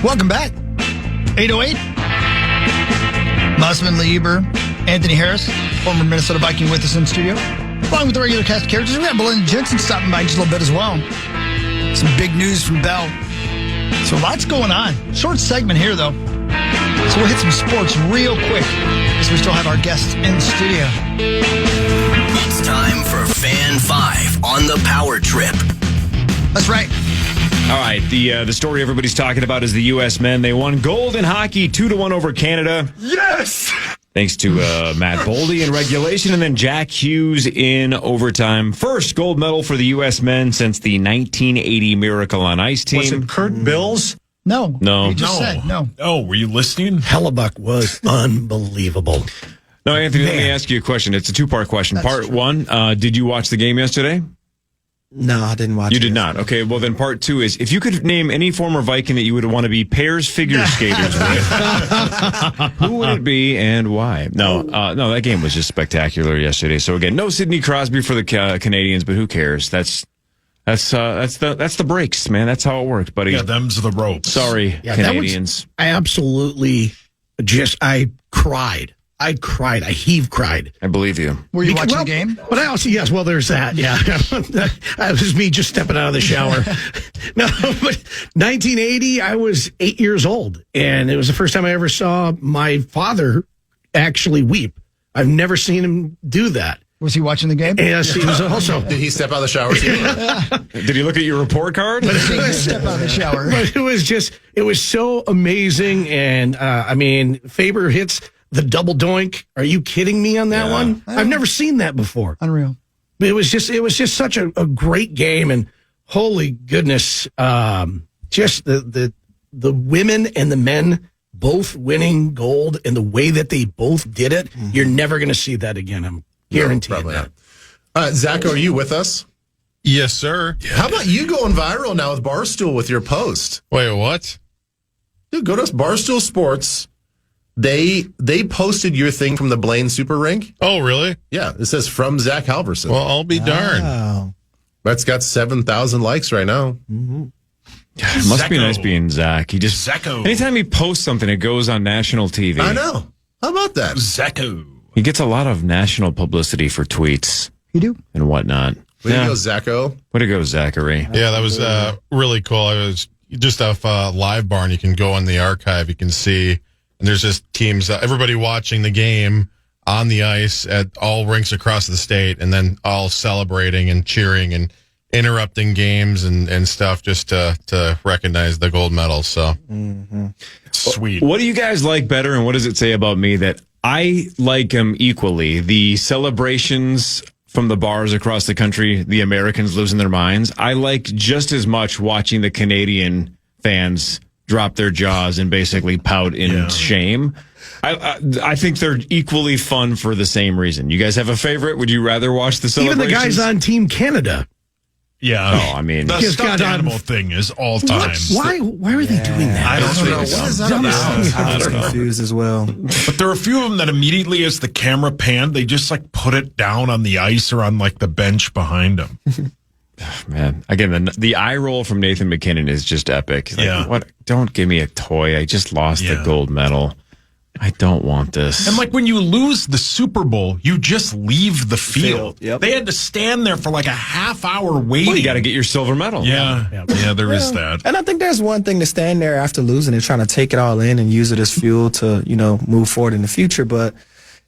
Welcome back. 808. Musman, Lieber, Anthony Harris, former Minnesota Viking with us in the studio. Along with the regular cast of characters, we have Belinda Jensen stopping by just a little bit as well. Some big news from Bell. So lots going on. Short segment here, though. So we'll hit some sports real quick as we still have our guests in the studio. It's time for Fan 5 on the Power Trip. That's right. All right, the story everybody's talking about is the U.S. men. They won gold in hockey 2-1 over Canada. Yes! Thanks to Matt Boldy in regulation and then Jack Hughes in overtime. First gold medal for the U.S. men since the 1980 Miracle on Ice team. Was it Kurt Bills? No. No. You just said no. Oh, were you listening? Hellebuck was unbelievable. No, Anthony, let me ask you a question. It's a two-part question. Part one, did you watch the game yesterday? No, I didn't watch it. You did not. Okay, well then part two is, if you could name any former Viking that you would want to be pairs figure skaters with, who would it be and why? No, that game was just spectacular yesterday. So again, no Sidney Crosby for the Canadians, but who cares? That's the breaks, man. That's how it worked, buddy. Yeah, them's the ropes. Sorry, Canadians. I absolutely I cried. I cried. I believe you. Were you watching the game? But I also, yes, well, there's that. Yeah. That was me just stepping out of the shower. No, but 1980, I was 8 years old. And it was the first time I ever saw my father actually weep. I've never seen him do that. Was he watching the game? Yes, he was also. Did he step out of the shower too? Did he look at your report card? But he did step out of the shower. But it was so amazing. And, Faber hits the double doink. Are you kidding me on that one? I've never seen that before. Unreal. It was just such a great game, and holy goodness, just the women and the men both winning gold and the way that they both did it. Mm-hmm. You're never going to see that again. I'm guaranteeing that. Zach, are you with us? Yes, sir. How about you going viral now with Barstool with your post? Wait, what? Dude, go to Barstool Sports. They posted your thing from the Blaine Super Rink. Oh, really? Yeah, it says from Zach Halverson. Well, I'll be darned. Wow. That's got 7,000 likes right now. Mm-hmm. It must be nice being Zach. He just Zacco. Anytime he posts something, it goes on national TV. I know. How about that? Zacco. He gets a lot of national publicity for tweets. You do? And whatnot. Way to go, Zacco. Way to go, Zachary. Yeah, that was really cool. I was just off Live Barn. You can go in the archive. You can see, and there's just teams, everybody watching the game on the ice at all rinks across the state, and then all celebrating and cheering and interrupting games and stuff just to recognize the gold medals. So Sweet. What do you guys like better, and what does it say about me that I like them equally? The celebrations from the bars across the country, the Americans losing their minds. I like just as much watching the Canadian fans drop their jaws and basically pout in shame. I think they're equally fun for the same reason. You guys have a favorite? Would you rather watch the celebrations? Even the guys on Team Canada. Yeah. Oh, I mean, the stuffed animal thing is all time. Why are they doing that? I don't know. What is that about? I was confused as well. But there are a few of them that immediately, as the camera panned, they just like put it down on the ice or on like the bench behind them. Man, again, the eye roll from Nathan McKinnon is just epic. Like, what? Don't give me a toy. I just lost the gold medal. I don't want this. And like when you lose the Super Bowl, you just leave the field. Yep. They had to stand there for like a half hour waiting. Well, you got to get your silver medal. Yeah, there is that. And I think there's one thing to stand there after losing and trying to take it all in and use it as fuel to, move forward in the future. But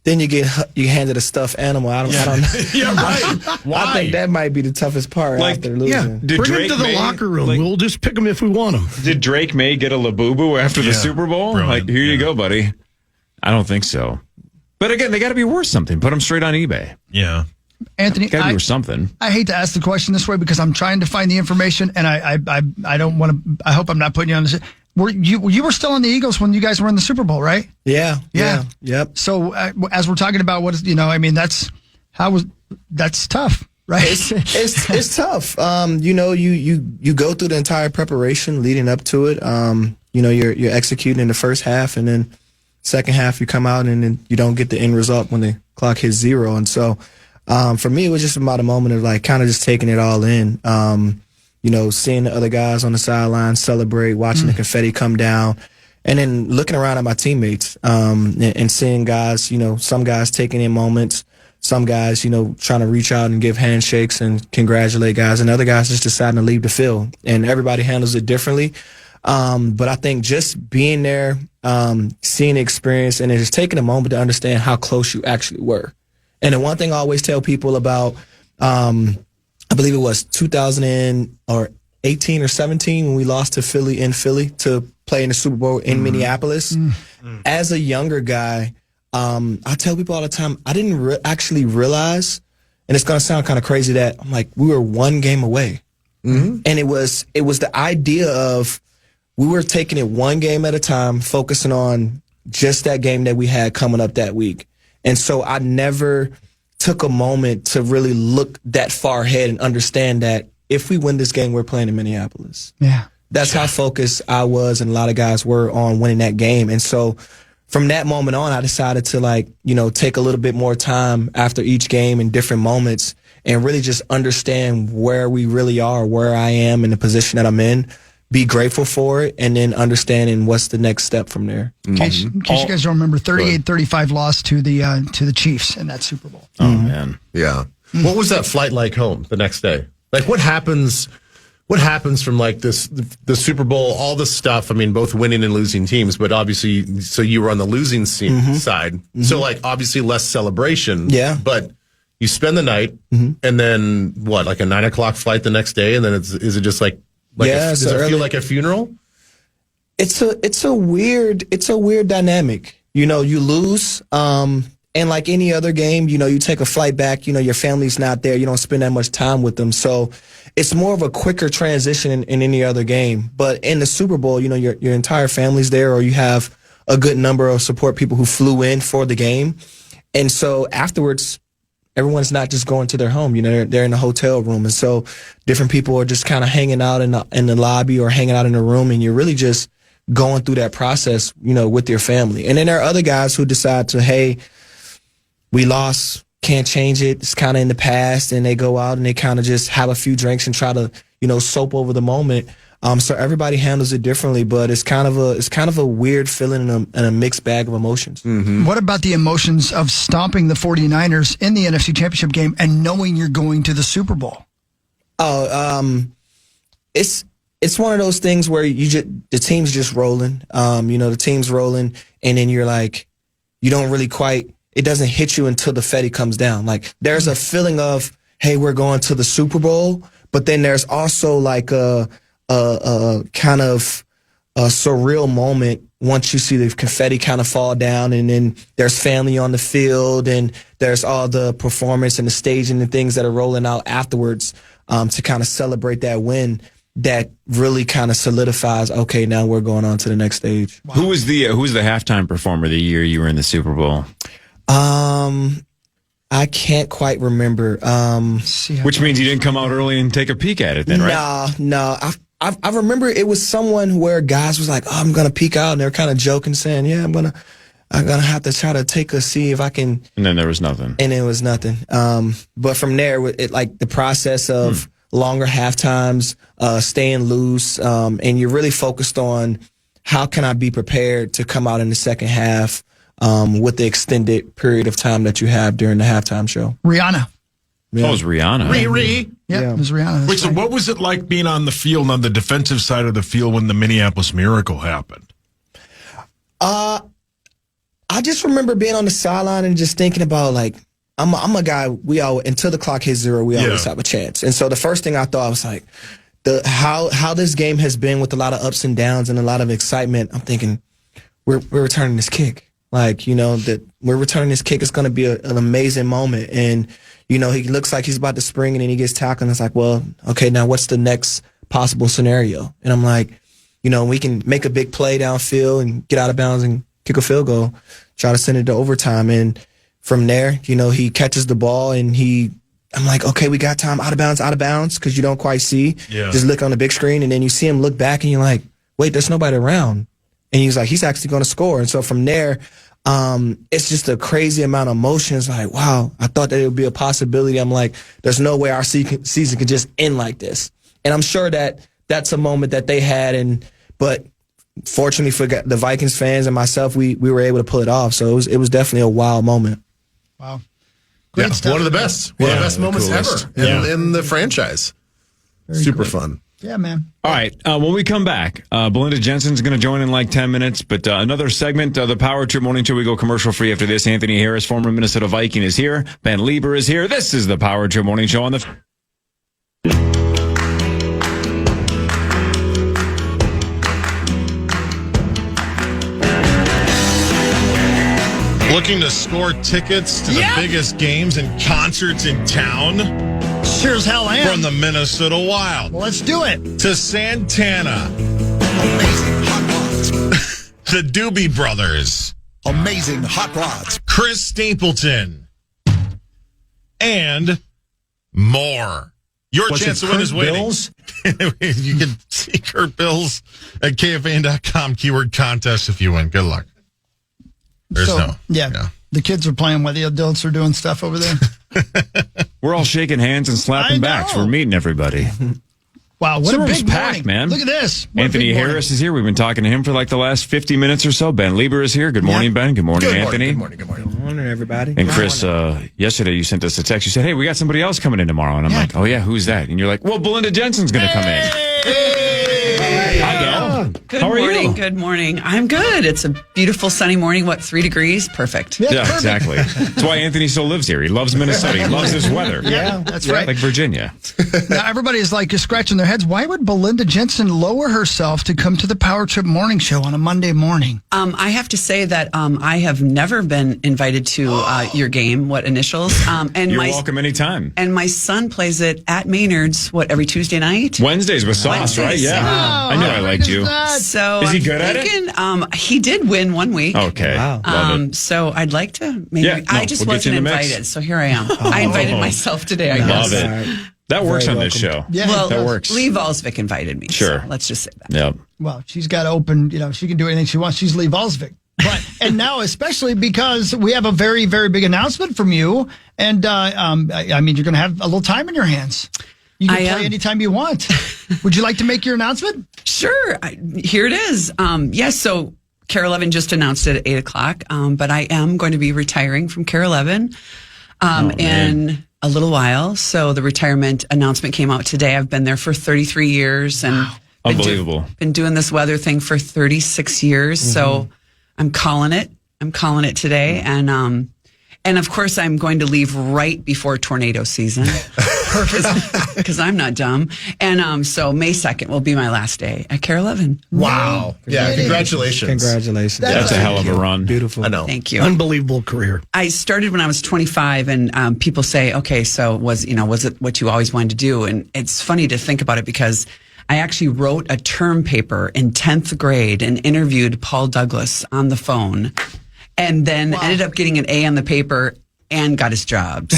then you handed a stuffed animal. I don't know. Yeah, right. Why? I think that might be the toughest part after losing. Yeah, bring him to the locker room. We'll just pick him if we want him. Did Drake May get a Labubu after the Super Bowl? Brilliant. Like, here you go, buddy. I don't think so. But again, they got to be worth something. Put them straight on eBay. Yeah. Anthony, Got to be worth something. I hate to ask the question this way because I'm trying to find the information, and I don't want to. I hope I'm not putting you on this. You were still on the Eagles when you guys were in the Super Bowl, right? Yeah. Yep. So as we're talking about what is, that's tough, right? It's tough. You go through the entire preparation leading up to it. You're executing in the first half, and then second half you come out and then you don't get the end result when the clock hits zero. And so for me, it was just about a moment of like kind of just taking it all in. seeing the other guys on the sideline celebrate, watching the confetti come down, and then looking around at my teammates and seeing guys, some guys taking in moments, some guys, trying to reach out and give handshakes and congratulate guys, and other guys just deciding to leave the field. And everybody handles it differently. But I think just being there, seeing the experience, and then just taking a moment to understand how close you actually were. And the one thing I always tell people about, I believe it was 2018 or 17 when we lost to Philly in Philly to play in the Super Bowl in Minneapolis. As a younger guy, I tell people all the time, I didn't actually realize, and it's going to sound kind of crazy, that I'm like, we were one game away. And it was the idea of we were taking it one game at a time, focusing on just that game that we had coming up that week. And so I never took a moment to really look that far ahead and understand that if we win this game, we're playing in Minneapolis. Yeah. That's how focused I was, and a lot of guys were, on winning that game. And so from that moment on, I decided to take a little bit more time after each game in different moments and really just understand where we really are, where I am in the position that I'm in, be grateful for it, and then understanding what's the next step from there. In case you guys don't remember, 38-35 loss to the Chiefs in that Super Bowl. Oh, man. Yeah. What was that flight like home the next day? Like, what happens from like the Super Bowl, all this stuff? I mean, both winning and losing teams, but obviously, so you were on the losing side. So like, obviously less celebration. Yeah. But you spend the night and then what, like a 9 o'clock flight the next day? And then is it just like does it feel like a funeral? It's a weird dynamic. You lose, and like any other game, you take a flight back, your family's not there, you don't spend that much time with them. So it's more of a quicker transition in any other game. But in the Super Bowl, your entire family's there, or you have a good number of support people who flew in for the game. And so afterwards, everyone's not just going to their home, they're in the hotel room. And so different people are just kind of hanging out in the lobby or hanging out in the room, and you're really just going through that process, with your family. And then there are other guys who decide to, hey, we lost, can't change it, it's kind of in the past, and they go out and they kind of just have a few drinks and try to, soap over the moment. So everybody handles it differently, but it's kind of a weird feeling and a mixed bag of emotions. What about the emotions of stomping the 49ers in the NFC Championship game and knowing you're going to the Super Bowl? It's one of those things where the team's just rolling. The team's rolling, and then you're like, you don't really it doesn't hit you until the Fetty comes down. Like, there's a feeling of, hey, we're going to the Super Bowl, but then there's also like a kind of a surreal moment once you see the confetti kind of fall down, and then there's family on the field, and there's all the performance and the staging and things that are rolling out afterwards to kind of celebrate that win. That really kind of solidifies, okay, now we're going on to the next stage. Wow. Who was the halftime performer the year you were in the Super Bowl? I can't quite remember. Which means you didn't come out early and take a peek at it then, right? No. I remember it was someone where guys was like, oh, I'm going to peek out, and they were kind of joking, saying, yeah, I'm going to have to try to take a see if I can. And then there was nothing. And it was nothing. But from there, it like the process of longer halftimes, staying loose, and you're really focused on how can I be prepared to come out in the second half with the extended period of time that you have during the halftime show. Rihanna. Yeah. Oh, it was Rihanna. Riri. Yeah, it was Rihanna. Wait, so what was it like being on the field, on the defensive side of the field, when the Minneapolis Miracle happened? I just remember being on the sideline and just thinking about, like, I'm a guy, until the clock hits zero, we always have a chance. And so the first thing I thought was like, how this game has been with a lot of ups and downs and a lot of excitement. I'm thinking, we're returning this kick. Like, that we're returning this kick. It's going to be an amazing moment. And, he looks like he's about to spring, and then he gets tackled. And it's like, well, okay, now what's the next possible scenario? And I'm like, we can make a big play downfield and get out of bounds and kick a field goal, try to send it to overtime. And from there, he catches the ball, and I'm like, okay, we got time, out of bounds, because you don't quite see. Yeah. Just look on the big screen, and then you see him look back, and you're like, wait, there's nobody around. And he's like, he's actually going to score. And so from there, it's just a crazy amount of emotions. Like, wow, I thought that it would be a possibility. I'm like, there's no way our season could just end like this. And I'm sure that that's a moment that they had, but fortunately for the Vikings fans and myself, we were able to pull it off. So it was definitely a wild moment. Wow. Great Yeah, stuff. one of the best. One of the best moments coolest. ever in the franchise. Super fun. Yeah, man. All right. When we come back, Belinda Jensen's going to join in like 10 minutes, but another segment of the Power Trip Morning Show. We go commercial free after this. Anthony Harris, former Minnesota Viking, is here. Ben Lieber is here. This is the Power Trip Morning Show on the... Looking to score tickets to the biggest games and concerts in town? Sure as hell I am. From the Minnesota Wild Well, let's do it. to Santana, Amazing hot rods. the Doobie Brothers, Amazing hot rods. Chris Stapleton, and more. Your chance to win is waiting. You can see Kurt Bills at KFAN.com. Keyword contest if you win. Good luck. There's Yeah. The kids are playing while the adults are doing stuff over there. We're all shaking hands and slapping I backs. know. We're meeting everybody. Wow, what The a room's big packed, morning. man. Look at this. What a Anthony big morning. Harris is here. We've been talking to him for like the last 50 minutes or so. Ben Lieber is here. Good morning, Ben. Good morning, Anthony. Good morning. Good morning. Good morning, everybody. And Chris, yesterday you sent us a text. You said, hey, we got somebody else coming in tomorrow. And I'm like, oh, yeah, who's that? And you're like, well, Belinda Jensen's going to come in. Hi, Gal. Good How are morning. you? Good morning. I'm good. It's a beautiful sunny morning. 3 degrees? Perfect. Yeah, perfect. exactly. That's why Anthony still lives here. He loves Minnesota. He loves his weather. Yeah, that's right. Like Virginia. Now, everybody's like scratching their heads. Why would Belinda Jensen lower herself to come to the Power Trip Morning Show on a Monday morning? I have to say that I have never been invited to your game. What initials? And You're my welcome anytime. and my son plays it at Maynard's. Every Tuesday night? Wednesdays with sauce, right? Wednesdays. Yeah. I knew I liked you. So Is he I'm good at it? thinking, he did win one week. Okay. Love it. So I'd like to maybe. Yeah, no, I just we'll get you wasn't in the mix. invited, so here I am. I invited myself today. I guess. Love it. That works on this show. Yeah. Well, That works. Lee Valsvik invited me. Sure. So let's just say that. Yeah. Well, she's got open, she can do anything she wants. She's Lee Valsvik. But, and now especially because we have a very, very big announcement from you. And, I mean, you're going to have a little time in your hands. You can play anytime you want. Would you like to make your announcement? Sure. Here it is. Yes. So KARE 11 just announced it at 8:00. But I am going to be retiring from KARE 11 in a little while. So the retirement announcement came out today. I've been there for 33 years and Unbelievable. been doing this weather thing for 36 years. So I'm calling it. I'm calling it today. And of course, I'm going to leave right before tornado season. Because I'm not dumb. And so May 2nd will be my last day at KARE 11. Wow. Yeah, congratulations. Congratulations. That's a hell of a run. Beautiful. I know. Thank you. Unbelievable career. I started when I was 25, and people say, okay, so was it what you always wanted to do? And it's funny to think about it because I actually wrote a term paper in 10th grade and interviewed Paul Douglas on the phone, and then ended up getting an A on the paper and got his job. So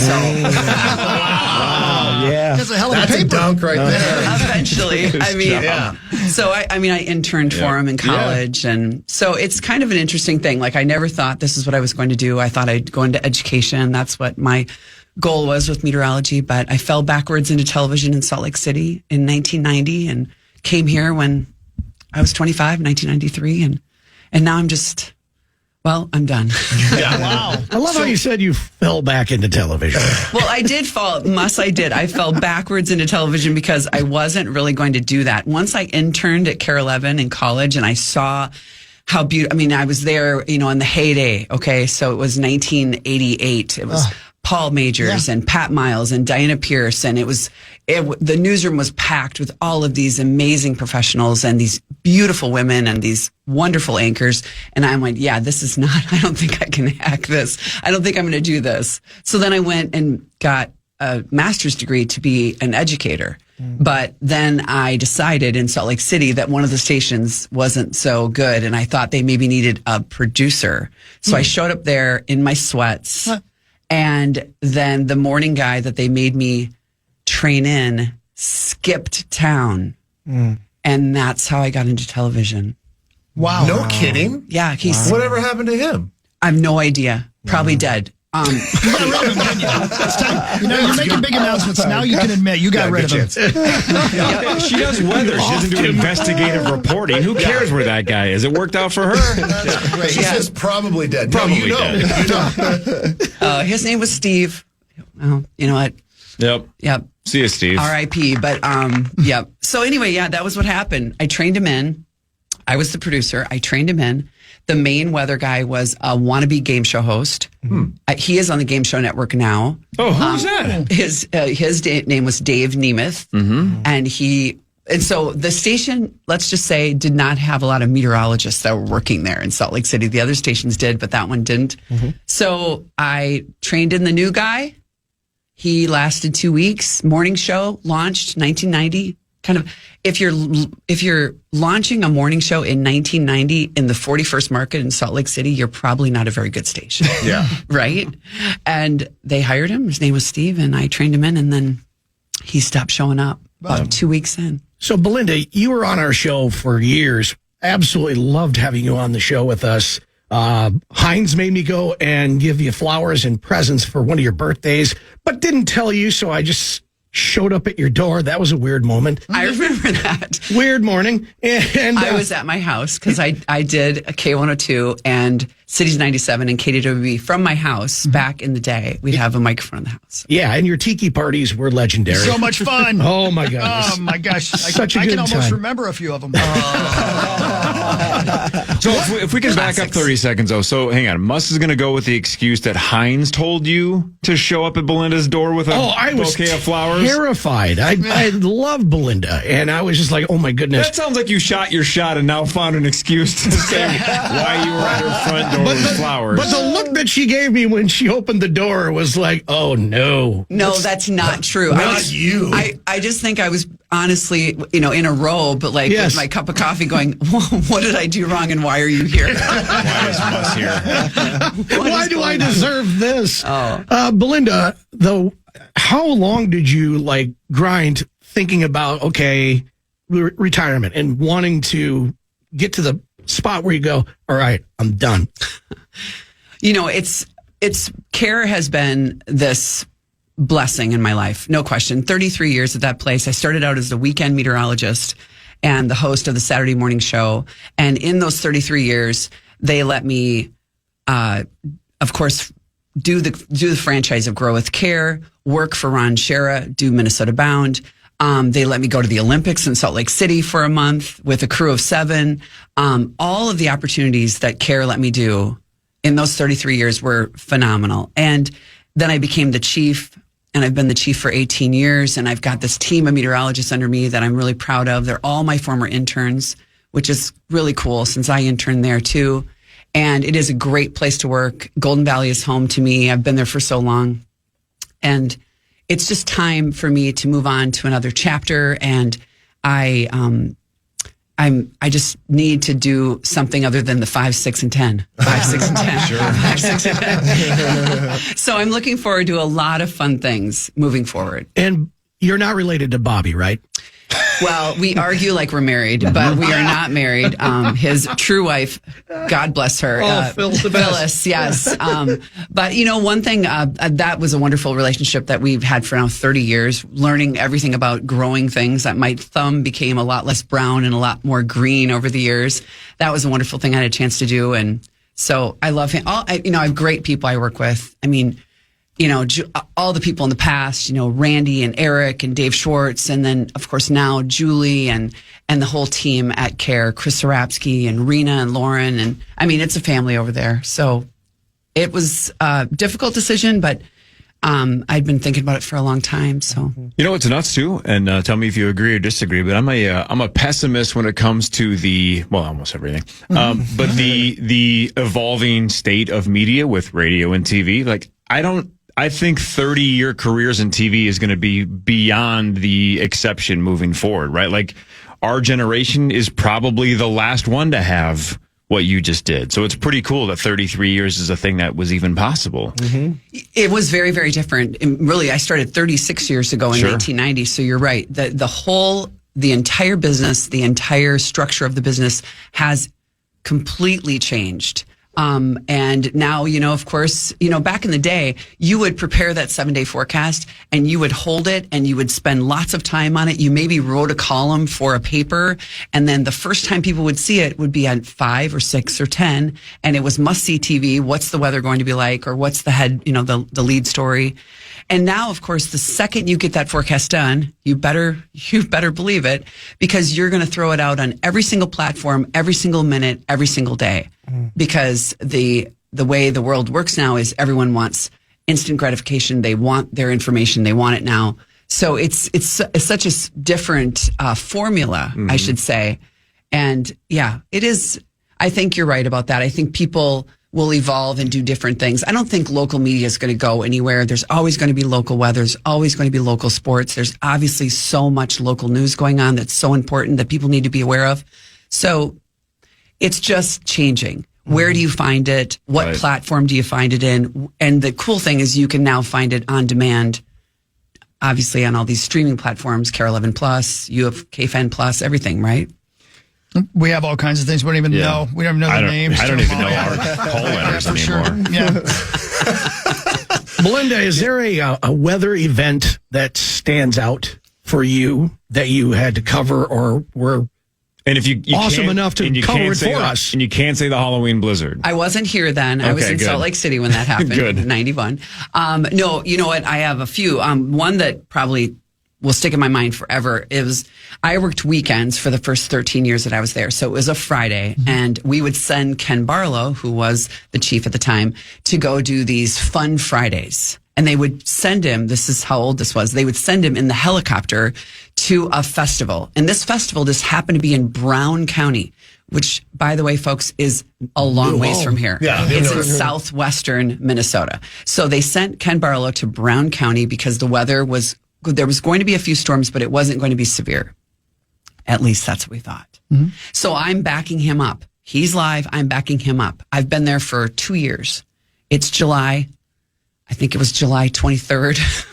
Yeah. That's a hell of That's a a paper. dunk right there. eventually, I mean, Yeah. So I interned for him in college, and so it's kind of an interesting thing. Like I never thought this is what I was going to do. I thought I'd go into education. That's what my goal was with meteorology, but I fell backwards into television in Salt Lake City in 1990 and came here when I was 25, 1993, and now I'm just. Well, I'm done. Wow. I love how you said you fell back into television. Well, I did fall. I did. I fell backwards into television because I wasn't really going to do that. Once I interned at KARE 11 in college and I saw how beautiful, I mean, I was there, in the heyday. Okay. So it was 1988. It was Paul Majors and Pat Miles and Diana Pierce. And the newsroom was packed with all of these amazing professionals and these beautiful women and these wonderful anchors. And I went, I don't think I can hack this. I don't think I'm going to do this. So then I went and got a master's degree to be an educator. But then I decided in Salt Lake City that one of the stations wasn't so good. And I thought they maybe needed a producer. So I showed up there in my sweats. And then the morning guy that they made me train in skipped town. And that's how I got into television. Wow. No kidding. Yeah. Whatever happened to him? I have no idea. Probably dead. You got rid of him, didn't you? It's time. You know, you're making big announcements. Now you can admit you got rid of him. She does weather. She doesn't do investigative reporting. Who cares where that guy is? It worked out for her. She says probably dead. Probably dead. His name was Steve. Oh, you know what? Yep. See you, Steve. R.I.P. But yep. So anyway, that was what happened. I trained him in. I was the producer. I trained him in. The main weather guy was a wannabe game show host. He is on the Game Show Network now. Oh, who's that? His name was Dave Nemeth, and so the station, let's just say, did not have a lot of meteorologists that were working there in Salt Lake City. The other stations did, but that one didn't. So I trained in the new guy. He lasted 2 weeks. Morning show launched 1990. Kind of, if you're launching a morning show in 1990 in the 41st market in Salt Lake City, you're probably not a very good station. Yeah. Right? And they hired him. His name was Steve, and I trained him in, and then he stopped showing up about 2 weeks in. So, Belinda, you were on our show for years. Absolutely loved having you on the show with us. Heinz made me go and give you flowers and presents for one of your birthdays, but didn't tell you, so I just showed up at your door. That was a weird moment. I remember that. Weird morning. And I was at my house because I did a K102 and Cities 97 and KDWB from my house back in the day. We'd have a microphone in the house. Yeah, and your tiki parties were legendary. So much fun. Oh, my gosh. Oh, my gosh. Such a I good can almost time. remember a few of them. So if we can back up 30 seconds, though. So hang on. Muss is going to go with the excuse that Heinz told you to show up at Belinda's door with a bouquet of flowers. Terrified. I love Belinda, and I was just like, oh my goodness. That sounds like you shot your shot and now found an excuse to say why you were at her front door with flowers. But the look that she gave me when she opened the door was like, oh no. No, that's not true. Not you. I just think I was honestly, in a robe, but with my cup of coffee going, what did I do wrong and why are you here? Why is Muss here? Why do I deserve this? Belinda, though, how long did you grind thinking about, retirement and wanting to get to the spot where you go, all right, I'm done? It's KARE has been this blessing in my life. No question. 33 years at that place. I started out as the weekend meteorologist and the host of the Saturday morning show. And in those 33 years, they let me, of course, do the franchise of Grow with KARE, work for Ron Schara, do Minnesota Bound. They let me go to the Olympics in Salt Lake City for a month with a crew of 7. All of the opportunities that KARE let me do in those 33 years were phenomenal. And then I became the chief, and I've been the chief for 18 years, and I've got this team of meteorologists under me that I'm really proud of. They're all my former interns, which is really cool since I interned there too. And it is a great place to work. Golden Valley is home to me. I've been there for so long. And it's just time for me to move on to another chapter. And I just need to do something other than the 5, 6, and 10. 5, 6, and 10. Sure. 5, 6, and 10. So I'm looking forward to a lot of fun things moving forward. And you're not related to Bobby, right? Well, we argue like we're married, but we are not married. His true wife, God bless her, Phyllis, yes. But one thing, that was a wonderful relationship that we've had for now 30 years, learning everything about growing things. That my thumb became a lot less brown and a lot more green over the years. That was a wonderful thing I had a chance to do. And so I love him. I have great people I work with. I mean, all the people in the past, Randy and Eric and Dave Schwartz, and then, of course, now Julie and the whole team at KARE, Chris Sarapsky and Rena and Lauren. And I mean, it's a family over there. So it was a difficult decision, but I'd been thinking about it for a long time. So it's nuts too, and tell me if you agree or disagree. But I'm a pessimist when it comes to almost everything. But the evolving state of media with radio and TV, I think 30-year careers in TV is going to be beyond the exception moving forward, right? Our generation is probably the last one to have what you just did. So it's pretty cool that 33 years is a thing that was even possible. Mm-hmm. It was very, very different. And really, I started 36 years ago in 1990. So you're right. The entire business, the entire structure of the business has completely changed. And now, of course, back in the day, you would prepare that 7-day forecast and you would hold it and you would spend lots of time on it. You maybe wrote a column for a paper. And then the first time people would see it would be at 5 or 6 or 10. And it was must see TV. What's the weather going to be like? Or what's the head, the lead story? And now, of course, the second you get that forecast done, you better believe it, because you're going to throw it out on every single platform, every single minute, every single day. Because the way the world works now is everyone wants instant gratification. They want their information. They want it now. So it's such a different formula, I should say. And yeah, it is. I think you're right about that. I think people will evolve and do different things. I don't think local media is going to go anywhere. There's always going to be local weather. There's always going to be local sports. There's obviously so much local news going on that's so important that people need to be aware of. So it's just changing. Where do you find it? What platform do you find it in? And the cool thing is you can now find it on demand, obviously on all these streaming platforms, KARE 11 Plus, you have KFAN Plus, everything, right? We have all kinds of things we don't even know. We don't even know the names. I don't even know our call letters anymore. Sure. Yeah. Belinda, is there a weather event that stands out for you that you had to cover or were and if you awesome enough to cover it for us? And you can't say the Halloween blizzard. I wasn't here then. I was in Salt Lake City when that happened in 91. No, you know what? I have a few. One that probably will stick in my mind forever. I worked weekends for the first 13 years that I was there. So it was a Friday and we would send Ken Barlow, who was the chief at the time, to go do these fun Fridays. And they would send him, this is how old this was, they would send him in the helicopter to a festival. And this festival just happened to be in Brown County, which, by the way, folks, is a long ways from here. Yeah, it's in southwestern Minnesota. So they sent Ken Barlow to Brown County because the weather was good. There was going to be a few storms, but it wasn't going to be severe. At least that's what we thought. So I'm backing him up. He's live. I'm backing him up. I've been there for 2 years. It's July. I think it was July 23rd.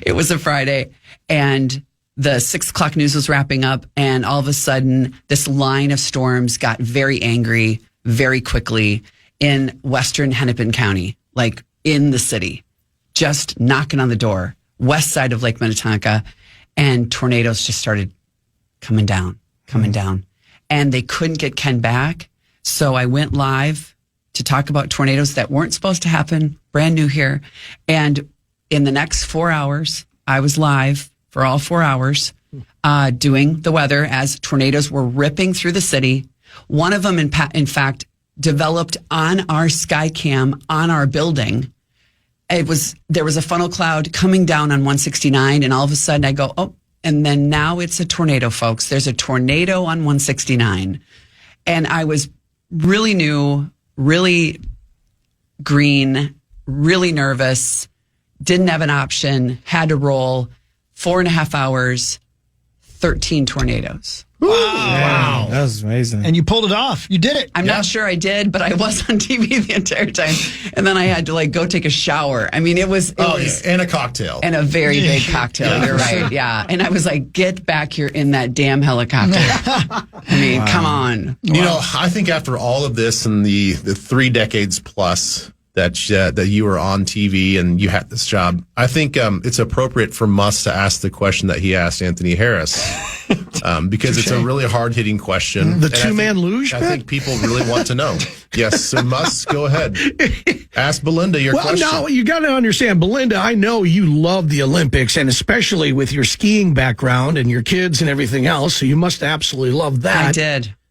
It was a Friday. And the 6 o'clock news was wrapping up. And all of a sudden, this line of storms got very angry very quickly in western Hennepin County, like in the city, just knocking on the door, west side of Lake Minnetonka. And tornadoes just started coming down. And they couldn't get Ken back. So I went live to talk about tornadoes that weren't supposed to happen, brand new here. And in the next 4 hours, I was live for all 4 hours doing the weather as tornadoes were ripping through the city. One of them, in fact, developed on our sky cam on our building. There was a funnel cloud coming down on 169, and all of a sudden I go, oh, and then now it's a tornado, folks. There's a tornado on 169. And I was really new, really green, really nervous, didn't have an option, had to roll 4.5 hours, 13 tornadoes. Wow. That was amazing. And you pulled it off. You did it. I'm not sure I did, but I was on TV the entire time. And then I had to go take a shower. I mean, it was and a cocktail. And a very big cocktail. You're right. Yeah. And I was like, get back here in that damn helicopter. I mean, come on. You know, I think after all of this and the 3 decades plus that you were on TV and you had this job, I think it's appropriate for Musk to ask the question that he asked Anthony Harris. Because it's a really hard-hitting question. The two-man luge? I think people really want to know. Yes, so Musk, go ahead. Ask Belinda your question. Well, no, you got to understand, Belinda, I know you love the Olympics, and especially with your skiing background and your kids and everything else, so you must absolutely love that.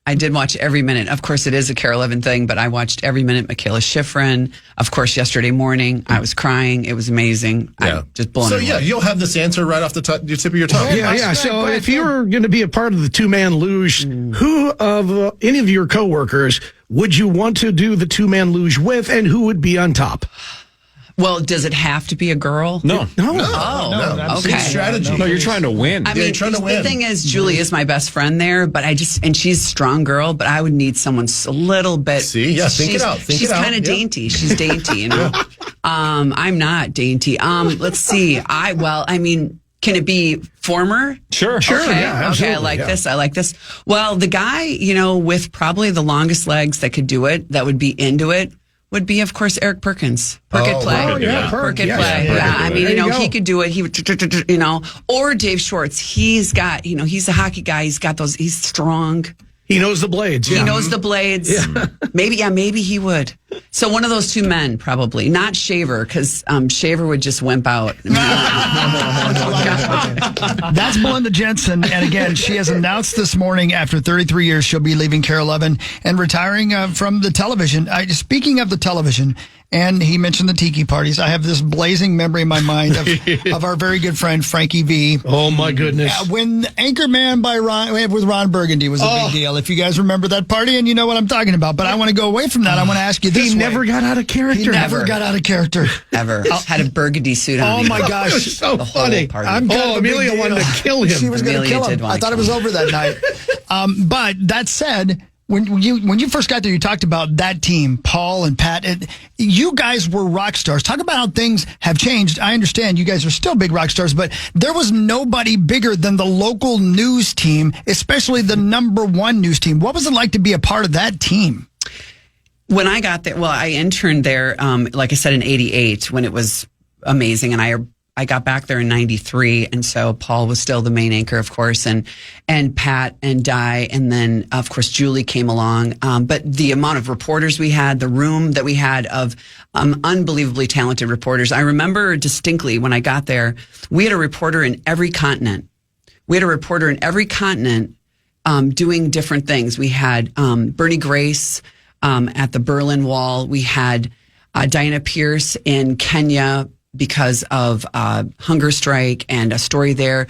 I did watch every minute. Of course, it is a KARE 11 thing, but I watched every minute. Michaela Schifrin. Of course, yesterday morning, I was crying. It was amazing. Yeah. I'm just blown away. So, you'll have this answer right off the tip of your tongue. Yeah. So if you were going to be a part of the two-man luge, who of any of your coworkers would you want to do the two-man luge with, and who would be on top? Well, does it have to be a girl? No. Oh, okay. It's strategy. No, you're trying to win. I mean, you're trying to win. The thing is, Julie is my best friend there, but and she's a strong girl, but I would need someone a little bit. See, yeah, think it out. She's kind of dainty. She's dainty, you know. I'm not dainty. Let's see. Can it be former? Sure. Okay. yeah, Okay, I absolutely, like yeah. this. I like this. Well, the guy, with probably the longest legs that could do it, that would be into it, would be, of course, Eric Perkins. Perkit play. Oh, yeah, Perkit yeah, play. yeah, Yeah, I mean, There you go. he could do it. He would, or Dave Schwartz. He's got, he's a hockey guy. He's got those, he's strong. He knows the blades. He Yeah. knows the blades. Maybe he would. So one of those two men, probably. Not Shaver, because Shaver would just wimp out. That's Belinda Jensen. And again, she has announced this morning after 33 years, she'll be leaving KARE 11 and retiring from the television. Speaking of the television, and he mentioned the tiki parties, I have this blazing memory in my mind of our very good friend, Frankie V. Oh, my goodness. When Anchorman by with Ron Burgundy was a big deal. If you guys remember that party, and you know what I'm talking about. But I want to go away from that. I want to ask you this He way. never got out of character. He never got out of character. Ever. Had a burgundy suit on. Oh, my gosh. So The whole funny. party. I'm kind of a big Amelia deal. wanted to kill him. She was going to Amelia kill did him. wanna I thought it kill was him. over that night. But that said, when you first got there, you talked about that team, Paul and Pat. You guys were rock stars. Talk about how things have changed. I understand you guys are still big rock stars, but there was nobody bigger than the local news team, especially the #1 news team. What was it like to be a part of that team? When I got there, well, I interned there, like I said, in '88 when it was amazing, and I got back there in '93, and so Paul was still the main anchor, of course, and Pat and Di, and then of course Julie came along. But the amount of reporters we had, the room that we had of unbelievably talented reporters. I remember distinctly when I got there, we had a reporter in every continent. Doing different things. We had Bernie Grace at the Berlin Wall. We had Diana Pierce in Kenya because of hunger strike and a story there.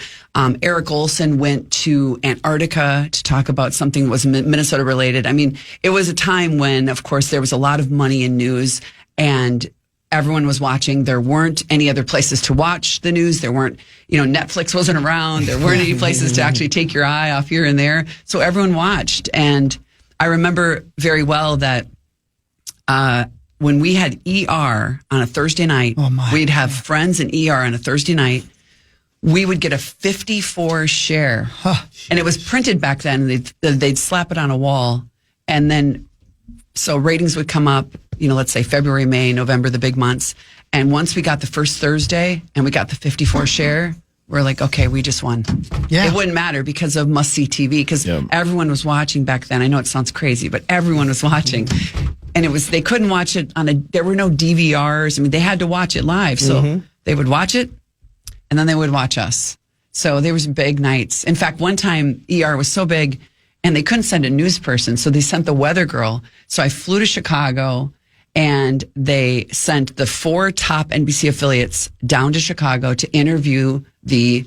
Eric Olson went to Antarctica to talk about something that was Minnesota related. I mean, it was a time when, of course, there was a lot of money in news and everyone was watching. There weren't any other places to watch the news. There weren't, Netflix wasn't around. There weren't any places to actually take your eye off here and there. So everyone watched. And I remember very well that when we had ER on a Thursday night, we'd have friends in ER on a Thursday night. We would get a 54 share. And it was printed back then. They'd slap it on a wall. And then, so ratings would come up, let's say February, May, November, the big months. And once we got the first Thursday and we got the 54 share, we're like, okay, we just won. Yeah. It wouldn't matter because of must-see TV, because everyone was watching back then. I know it sounds crazy, but everyone was watching. And they couldn't watch it there were no DVRs. I mean, they had to watch it live. So they would watch it and then they would watch us. So there was big nights. In fact, one time ER was so big and they couldn't send a news person. So they sent the weather girl. So I flew to Chicago and they sent the 4 top NBC affiliates down to Chicago to interview the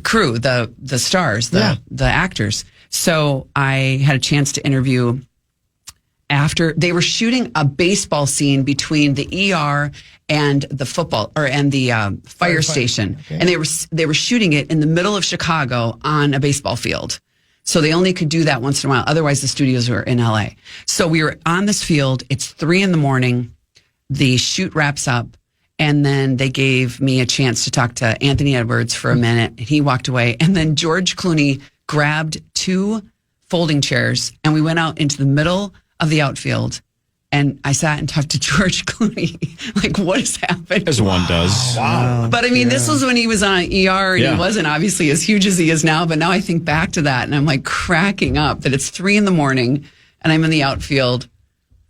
crew, the stars, the actors. So I had a chance to interview after they were shooting a baseball scene between the ER and the fire station. Okay. And they were shooting it in the middle of Chicago on a baseball field. So they only could do that once in a while. Otherwise the studios were in LA. So we were on this field. It's 3 a.m. The shoot wraps up. And then they gave me a chance to talk to Anthony Edwards for a minute. He walked away. And then George Clooney grabbed 2 folding chairs and we went out into the middle of the outfield. And I sat and talked to George Clooney. Like, what has happened? As one does. Wow. But I mean, this was when he was on ER and he wasn't obviously as huge as he is now. But now I think back to that and I'm like cracking up that it's 3 a.m. and I'm in the outfield.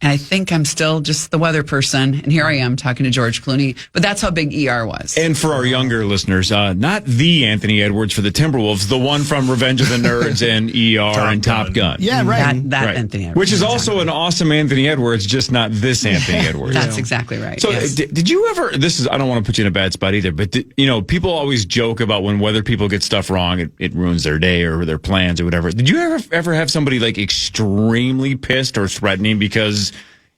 And I think I'm still just the weather person. And here I am talking to George Clooney. But that's how big ER was. And for our younger listeners, not the Anthony Edwards for the Timberwolves, the one from Revenge of the Nerds and ER and Top Gun. Yeah, right. That Right. Anthony Edwards. Which is also an awesome Anthony Edwards, just not this Anthony Edwards. That's exactly right. So yes. did you ever, I don't want to put you in a bad spot either, but people always joke about when weather people get stuff wrong, it ruins their day or their plans or whatever. Did you ever have somebody like extremely pissed or threatening because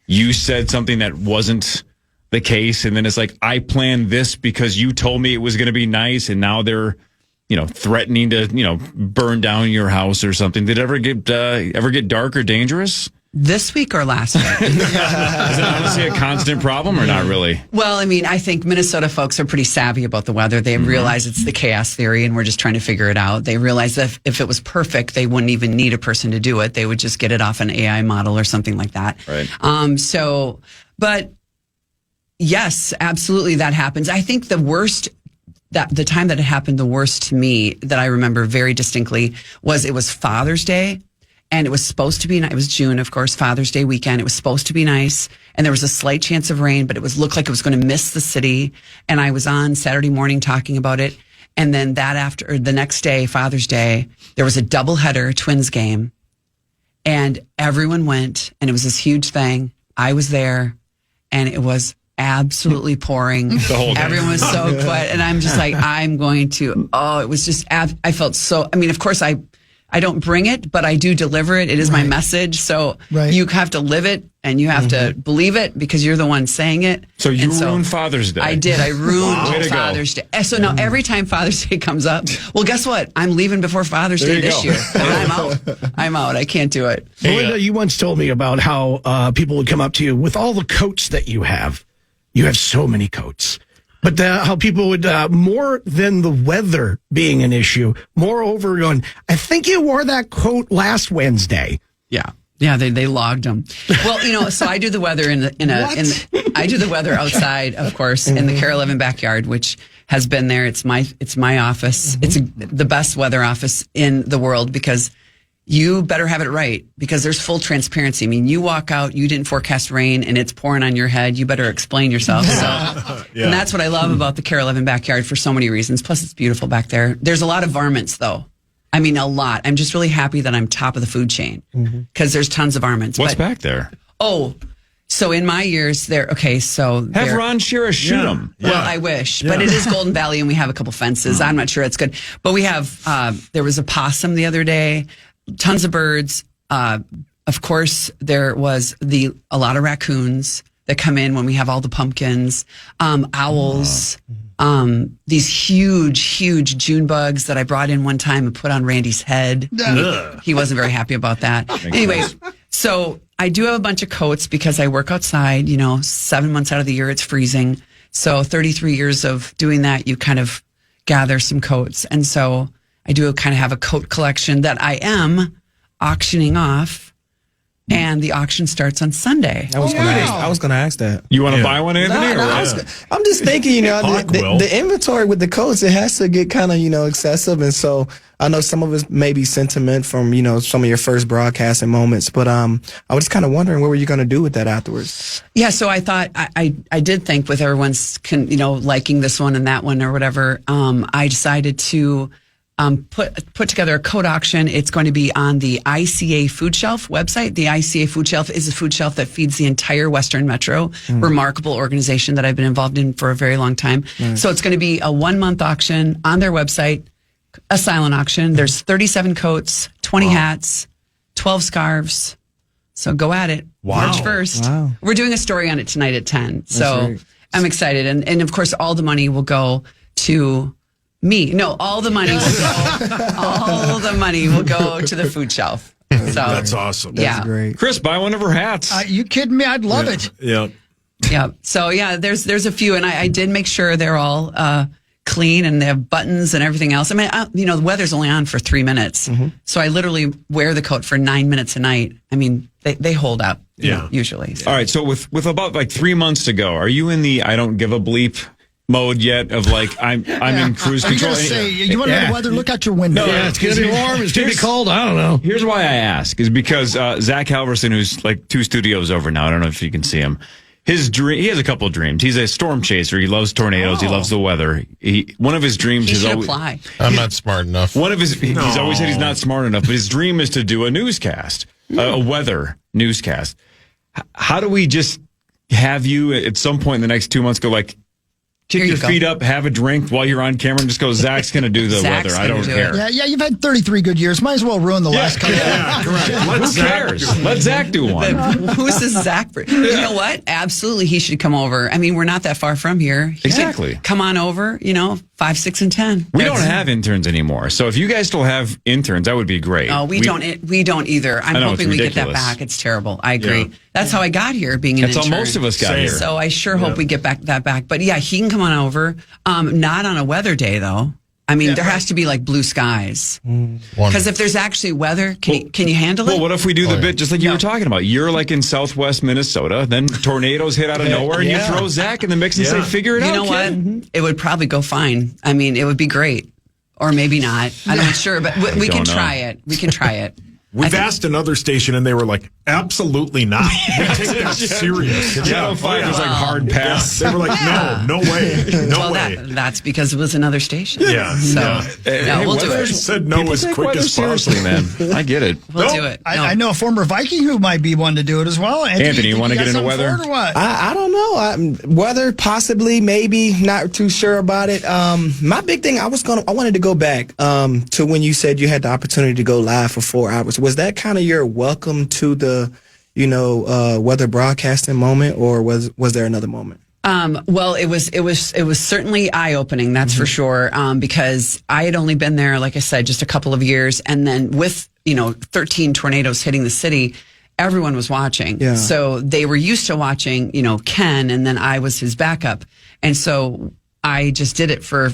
you said something that wasn't the case, and then it's like, I planned this because you told me it was going to be nice, and now they're, threatening to, burn down your house or something? Did it ever get dark or dangerous? This week or last week? Is it honestly a constant problem or not really? Well, I mean, I think Minnesota folks are pretty savvy about the weather. They realize it's the chaos theory and we're just trying to figure it out. They realize that if it was perfect, they wouldn't even need a person to do it. They would just get it off an AI model or something like that. Right. But yes, absolutely that happens. I think the worst, that the time that it happened the worst to me that I remember very distinctly it was Father's Day. And it was supposed to be, it was June, of course, Father's Day weekend. It was supposed to be nice. And there was a slight chance of rain, but it looked like it was going to miss the city. And I was on Saturday morning talking about it. And then the next day, Father's Day, there was a doubleheader Twins game. And everyone went, and it was this huge thing. I was there, and it was absolutely pouring. The whole day. Everyone was so quiet. And I'm just like, it was just, I felt so, I mean, of course, I don't bring it, but I do deliver it. It is my message. So you have to live it and you have to believe it because you're the one saying it. So you ruined Father's Day. I did. I ruined Father's Day. So now every time Father's Day comes up, well, guess what? I'm leaving before Father's Day this year. And I'm out. I can't do it. Belinda, you once told me about how people would come up to you with all the coats that you have. You have so many coats. But how people would, more than the weather being an issue, moreover, going, I think you wore that coat last Wednesday. Yeah. Yeah, they logged them. Well, so I do the weather I do the weather outside, of course, in the KARE 11 backyard, which has been there. It's my office. It's the best weather office in the world because you better have it right because there's full transparency. I mean, you walk out, you didn't forecast rain and it's pouring on your head. You better explain yourself. So, and that's what I love about the KARE 11 backyard for so many reasons. Plus it's beautiful back there. There's a lot of varmints though. I mean, a lot. I'm just really happy that I'm top of the food chain because there's tons of varmints. What's back there? So in my years there, have Ron Shearer shoot them. Well, I wish, but it is Golden Valley and we have a couple fences. I'm not sure it's good, but we have, there was a possum the other day. Tons of birds. Of course, there was a lot of raccoons that come in when we have all the pumpkins, owls, these huge June bugs that I brought in one time and put on Randy's head. He wasn't very happy about that. Anyway, so I do have a bunch of coats because I work outside, 7 months out of the year, it's freezing. So 33 years of doing that, you kind of gather some coats. And so I do kind of have a coat collection that I am auctioning off, and the auction starts on Sunday. I was going to ask that. You want to buy one, Anthony? I'm just thinking, the inventory with the coats, it has to get kind of, excessive. And so I know some of it may be sentiment from, some of your first broadcasting moments, but I was just kind of wondering what were you going to do with that afterwards? Yeah, so I thought, I did think with everyone's, liking this one and that one or whatever, I decided to put together a coat auction. It's going to be on the ICA Food Shelf website. The ICA Food Shelf is a food shelf that feeds the entire Western Metro. Remarkable organization that I've been involved in for a very long time. Nice. So it's going to be a 1 month auction on their website, a silent auction. There's 37 coats, 20 hats, 12 scarves. So go at it. March 1st. Wow. We're doing a story on it tonight at 10. So I'm excited. And of course, all the money will go to me. No, all the money will go to the food shelf. So that's awesome. That's great. Chris, buy one of her hats. You kidding me? I'd love it. Yeah. Yeah. So there's a few, and I did make sure they're all clean and they have buttons and everything else. I mean, the weather's only on for 3 minutes, so I literally wear the coat for 9 minutes a night. I mean, they hold up. Usually. So. All right. So with about 3 months to go, are you in the I don't give a bleep mode yet of I'm in cruise control? You want to know the weather? Look out your window. No, it's going to be warm. It's going to be cold. I don't know. Here's why I ask is because Zach Halverson, who's 2 studios over now, I don't know if you can see him. His dream, he has a couple of dreams. He's a storm chaser. He loves tornadoes. He loves the weather. One of his dreams is always apply. I'm not smart enough. He's always said he's not smart enough, but his dream is to do a newscast, a weather newscast. How do we just have you at some point in the next 2 months go kick your feet up, have a drink while you're on camera, and just go, Zach's going to do the weather. I don't care. Yeah, you've had 33 good years. Might as well ruin the last couple. Yeah, correct. Who cares? Let Zach do one. Who's this Zach? You know what? Absolutely, he should come over. I mean, we're not that far from here. Exactly. Come on over, 5, 6, and 10. We don't have interns anymore. So if you guys still have interns, that would be great. Oh, we don't either. I'm know, hoping we get that ridiculous. back. It's terrible. I agree. That's how I got here, being an That's intern. how most of us got here. So I sure hope we get that back. But yeah, he can come on over. Not on a weather day though. I mean, there has to be like blue skies. Because if there's actually weather, can you handle it? Well, what if we do the bit just like you were talking about? You're like in southwest Minnesota, then tornadoes hit out of nowhere, and you throw Zach in the mix and say, figure it out. You know what? It would probably go fine. I mean, it would be great. Or maybe not. I'm not sure, but we can try it. We can try it. We've asked another station, and they were like, absolutely not. We take that serious. Channel 5 was like hard pass. They were like, no way. No way. That's because it was another station. Yeah. So, Hey, we'll do They it. said no as quick as seriously, possible. man. I get it. We'll do it. I know a former Viking who might be one to do it as well. Anthony, you want to get into weather? Or what? I don't know. Weather, possibly, maybe. Not too sure about it. My big thing, I wanted to go back to when you said you had the opportunity to go live for 4 hours. Was that kind of your welcome to the, weather broadcasting moment, or was there another moment? Well, it was certainly eye-opening, that's for sure, because I had only been there, like I said, just a couple of years, and then with 13 tornadoes hitting the city, everyone was watching. Yeah. So they were used to watching, Ken, and then I was his backup, and so I just did it for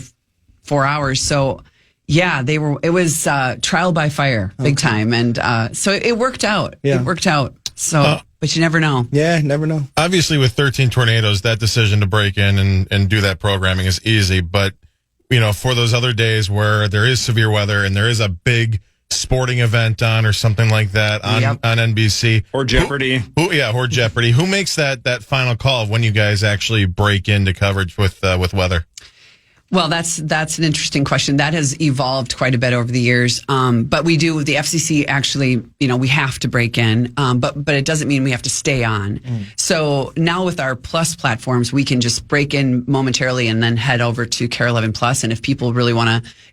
4 hours. So yeah, it was trial by fire, big time, and so it worked out. Yeah. It worked out. So, but you never know. Yeah, never know. Obviously, with 13 tornadoes, that decision to break in and do that programming is easy. But, for those other days where there is severe weather and there is a big sporting event on or something like that on NBC. Or Jeopardy. Or Jeopardy. Who makes that final call of when you guys actually break into coverage with weather? Well, that's an interesting question. That has evolved quite a bit over the years. But we do, the FCC actually, we have to break in, but it doesn't mean we have to stay on. So now with our Plus platforms, we can just break in momentarily and then head over to KARE 11 Plus. And if people really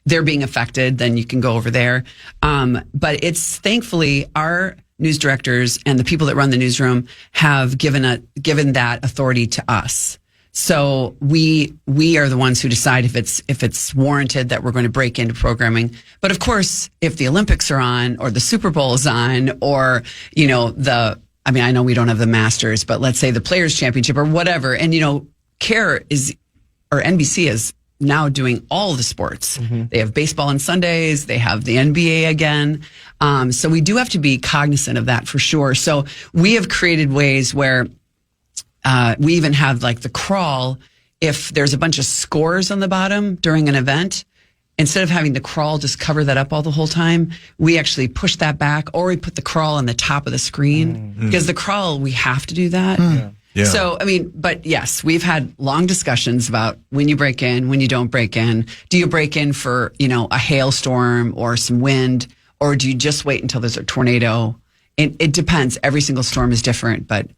they're being affected, then you can go over there. But it's thankfully our news directors and the people that run the newsroom have given that authority to us. So we are the ones who decide if it's warranted that we're going to break into programming. But of course, if the Olympics are on or the Super Bowl is on or, I know we don't have the Masters, but let's say the Players Championship or whatever. And, KARE or NBC is now doing all the sports. They have baseball on Sundays. They have the NBA again. So we do have to be cognizant of that for sure. So we have created ways where we even have like the crawl. If there's a bunch of scores on the bottom during an event, instead of having the crawl just cover that up all the whole time, we actually push that back, or we put the crawl on the top of the screen because the crawl, we have to do that. Yeah. So, but yes, we've had long discussions about when you break in, when you don't break in. Do you break in for, a hailstorm or some wind, or do you just wait until there's a tornado? It depends. Every single storm is different, but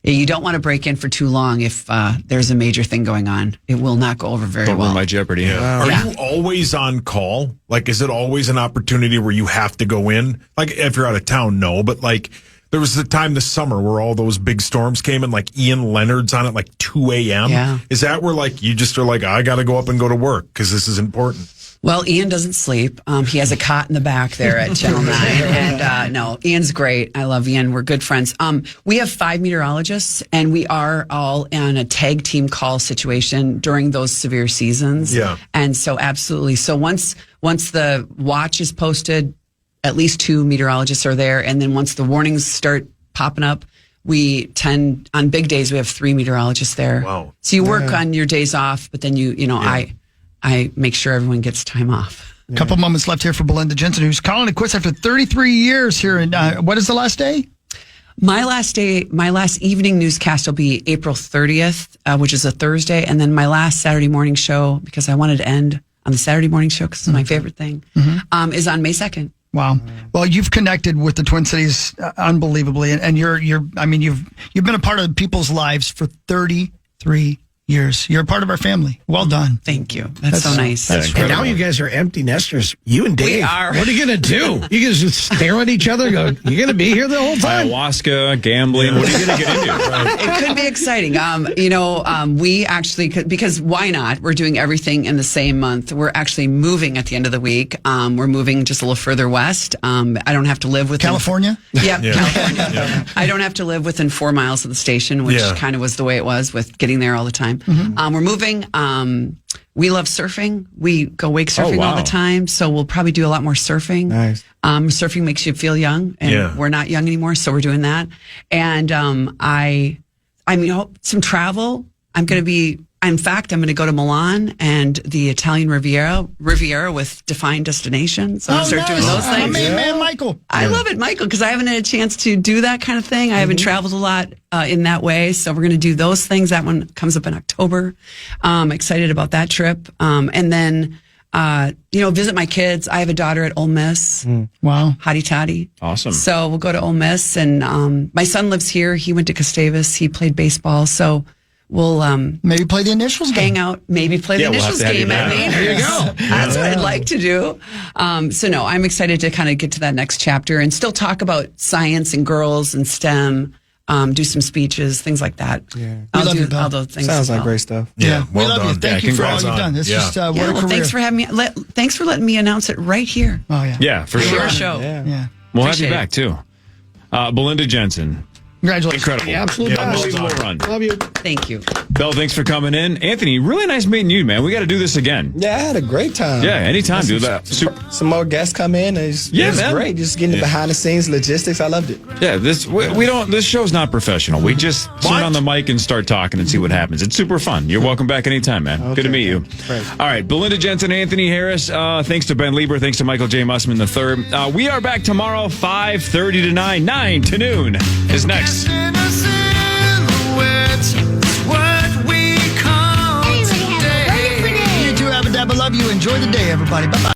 you don't want to break in for too long if there's a major thing going on. It will not go over very Don't well. ruin my Jeopardy. Are you always on call? Like, is it always an opportunity where you have to go in? Like, if you're out of town, no. But, like, there was a time this summer where all those big storms came and, like, Ian Leonard's on at, like, 2 a.m. Yeah. Is that where, like, you just are like, I got to go up and go to work because this is important? Well, Ian doesn't sleep. He has a cot in the back there at Channel 9. And no, Ian's great. I love Ian. We're good friends. We have 5 meteorologists, and we are all on a tag team call situation during those severe seasons. Yeah. And so absolutely. So once the watch is posted, at least 2 meteorologists are there. And then once the warnings start popping up, we tend, on big days, we have 3 meteorologists there. Wow. So you work on your days off, but then I make sure everyone gets time off. A couple moments left here for Belinda Jensen, who's calling it quits after 33 years here. And what is the last day? My last evening newscast will be April 30th, which is a Thursday. And then my last Saturday morning show, because I wanted to end on the Saturday morning show because it's my favorite thing, is on May 2nd. Wow. Well, you've connected with the Twin Cities unbelievably. And you've been a part of people's lives for 33 years. You're a part of our family. Well done. Thank you. That's so nice. And now you guys are empty nesters. You and Dave. We are. What are you going to do? You guys just stare at each other and go, you're going to be here the whole time? Ayahuasca, gambling. What are you going to get into? It could be exciting. We actually could, because why not? We're doing everything in the same month. We're actually moving at the end of the week. We're moving just a little further west. I don't have to live within California? Yeah, California. I don't have to live within 4 miles of the station, which kind of was the way it was with getting there all the time. We're moving. We love surfing. We go wake surfing all the time, so we'll probably do a lot more surfing. Nice. Surfing makes you feel young, and we're not young anymore, so we're doing that. And some travel. I'm going to go to Milan and the Italian Riviera with defined destinations. I'm going to start doing those things. Man, Michael. I love it, Michael, because I haven't had a chance to do that kind of thing. I haven't traveled a lot in that way. So we're going to do those things. That one comes up in October. Excited about that trip. And then, visit my kids. I have a daughter at Ole Miss. Wow. Hottie toddy. Awesome. So we'll go to Ole Miss. And my son lives here. He went to Gustavus. He played baseball. So we'll maybe play the initials game. hang out, maybe play the initials game at Maine. There you go. That's what I'd like to do. I'm excited to kind of get to that next chapter and still talk about science and girls and STEM, do some speeches, things like that. Yeah. I'll love do you, Bill. all those things. Sounds as like well. great stuff. Yeah, we well love done. you. Thank you for all you've done. It's just what a career. Thanks for having me. Thanks for letting me announce it right here. Oh, yeah. Yeah, for sure. Your show. Yeah. We'll have you Appreciate back, too. Belinda Jensen. Congratulations. Incredible. Absolute best. Unbelievable run. Love you. Thank you. Belle, thanks for coming in. Anthony, really nice meeting you, man. We got to do this again. Yeah, I had a great time. Yeah, anytime, dude. Some more guests come in. It's man. great. Just getting the behind the scenes logistics. I loved it. Yeah, this show's not professional. We just turn on the mic and start talking and see what happens. It's super fun. You're welcome back anytime, man. Okay, Good to meet you. Great. All right, Belinda Jensen, Anthony Harris. Thanks to Ben Lieber. Thanks to Michael J. Mussman III. We are back tomorrow, 5:30 to 9 to noon is next. You too, Abba Dabba. Love you. Enjoy the day, everybody. Bye-bye.